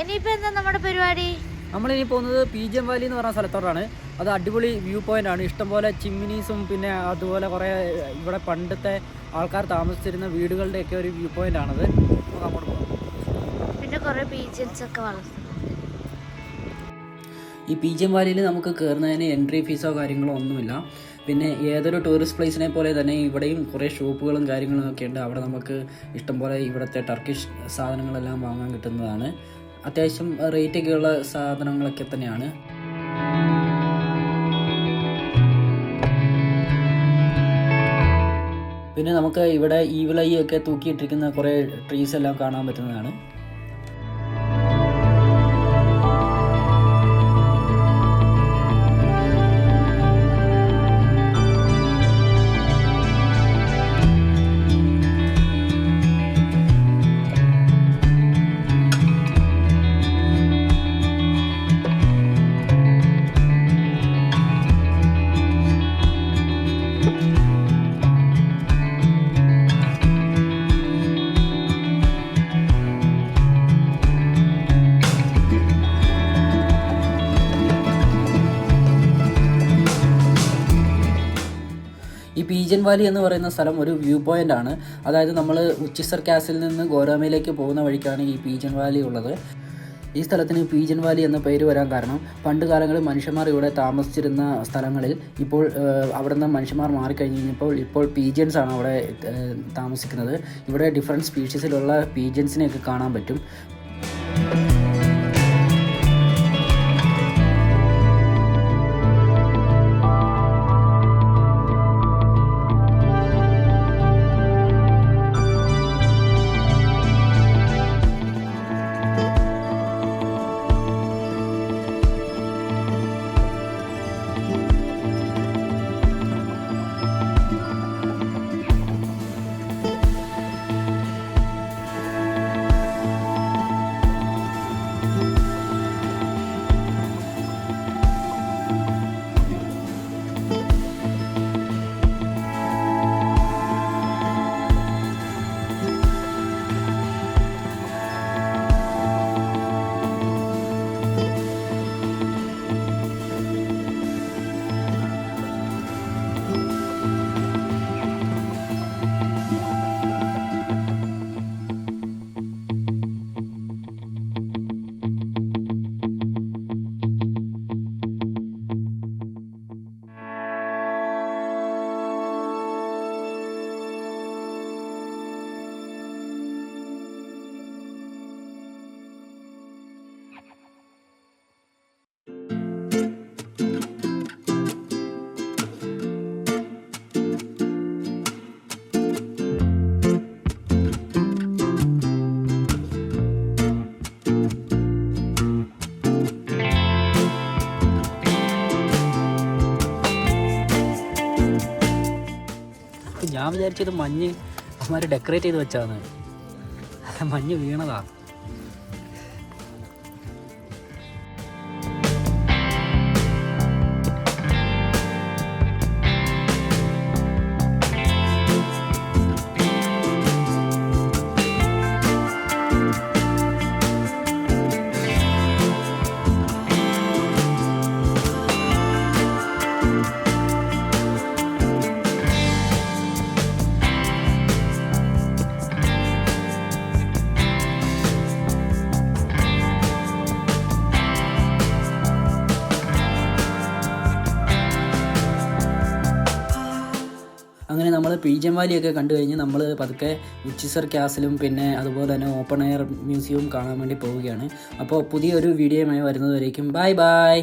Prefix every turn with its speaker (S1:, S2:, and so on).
S1: ഇനിയിപ്പോൾ എന്താ നമ്മുടെ പരിപാടി?
S2: നമ്മളിനി പോകുന്നത് പീജിയം വാലി എന്ന് പറഞ്ഞ സ്ഥലത്തോടാണ്. അത് അടിപൊളി വ്യൂ പോയിന്റ് ആണ്. ഇഷ്ടംപോലെ ചിമ്മിനീസും പിന്നെ അതുപോലെ കുറേ ഇവിടെ പണ്ടത്തെ ആൾക്കാർ താമസിച്ചിരുന്ന വീടുകളുടെയൊക്കെ ഒരു വ്യൂ പോയിന്റ് ആണത്. നമുക്ക് അങ്ങോട്ട് പോകാം.
S1: പിന്നെ കുറേ പീജിയൻസ് ഒക്കെ വളർത്തും.
S2: ഈ പീജിയം വാലിയിൽ നമുക്ക് കയറുന്നതിന് എൻട്രി ഫീസോ കാര്യങ്ങളോ ഒന്നുമില്ല. പിന്നെ ഏതൊരു ടൂറിസ്റ്റ് പ്ലേസിനെ പോലെ തന്നെ ഇവിടെയും കുറേ ഷോപ്പുകളും കാര്യങ്ങളും ഒക്കെ ഉണ്ട്. അവിടെ നമുക്ക് ഇഷ്ടംപോലെ ഇവിടുത്തെ ടർക്കിഷ് സാധനങ്ങളെല്ലാം വാങ്ങാൻ കിട്ടുന്നതാണ്. അത്യാവശ്യം റേറ്റൊക്കെയുള്ള സാധനങ്ങളൊക്കെ തന്നെയാണ്. പിന്നെ നമുക്ക് ഇവിടെ ഈവിൾ ഐ ഒക്കെ തൂക്കിയിട്ടിരിക്കുന്ന കുറേ ട്രീസ് എല്ലാം കാണാൻ പറ്റുന്നതാണ്. ഈ പീജിയൻ വാലി എന്ന് പറയുന്ന സ്ഥലം ഒരു വ്യൂ പോയിൻ്റ് ആണ്. അതായത് നമ്മൾ ഉച്ചിസർ കാസിൽ നിന്ന് ഗോരാമയിലേക്ക് പോകുന്ന വഴിക്കാണ് ഈ പീജിയൻ വാലി ഉള്ളത്. ഈ സ്ഥലത്തിന് പീജിയൻ വാലി എന്ന പേര് വരാൻ കാരണം പണ്ട് കാലങ്ങളിൽ മനുഷ്യന്മാർ ഇവിടെ താമസിച്ചിരുന്ന സ്ഥലങ്ങളിൽ ഇപ്പോൾ അവിടെ നിന്ന് മനുഷ്യന്മാർ മാറിക്കഴിഞ്ഞപ്പോൾ ഇപ്പോൾ പീജിയൻസ് ആണ് അവിടെ താമസിക്കുന്നത്. ഇവിടെ ഡിഫറെൻറ്റ് സ്പീഷീസിലുള്ള പീജിയൻസിനെയൊക്കെ കാണാൻ പറ്റും. ഞാൻ വിചാരിച്ചത് മഞ്ഞ് അവന്മാർ ഡെക്കറേറ്റ് ചെയ്ത് വെച്ചാണ്. മഞ്ഞ് വീണതാ. അങ്ങനെ നമ്മൾ പീജിയൻ വാലിയൊക്കെ കണ്ടു കഴിഞ്ഞ് നമ്മൾ പതുക്കെ ഉച്ചിസർ കാസിലും പിന്നെ അതുപോലെ തന്നെ ഓപ്പൺ എയർ മ്യൂസിയവും കാണാൻ വേണ്ടി പോവുകയാണ്. അപ്പോൾ പുതിയൊരു വീഡിയോയുമായി വരുന്നതുവരേക്കും ബൈ ബൈ.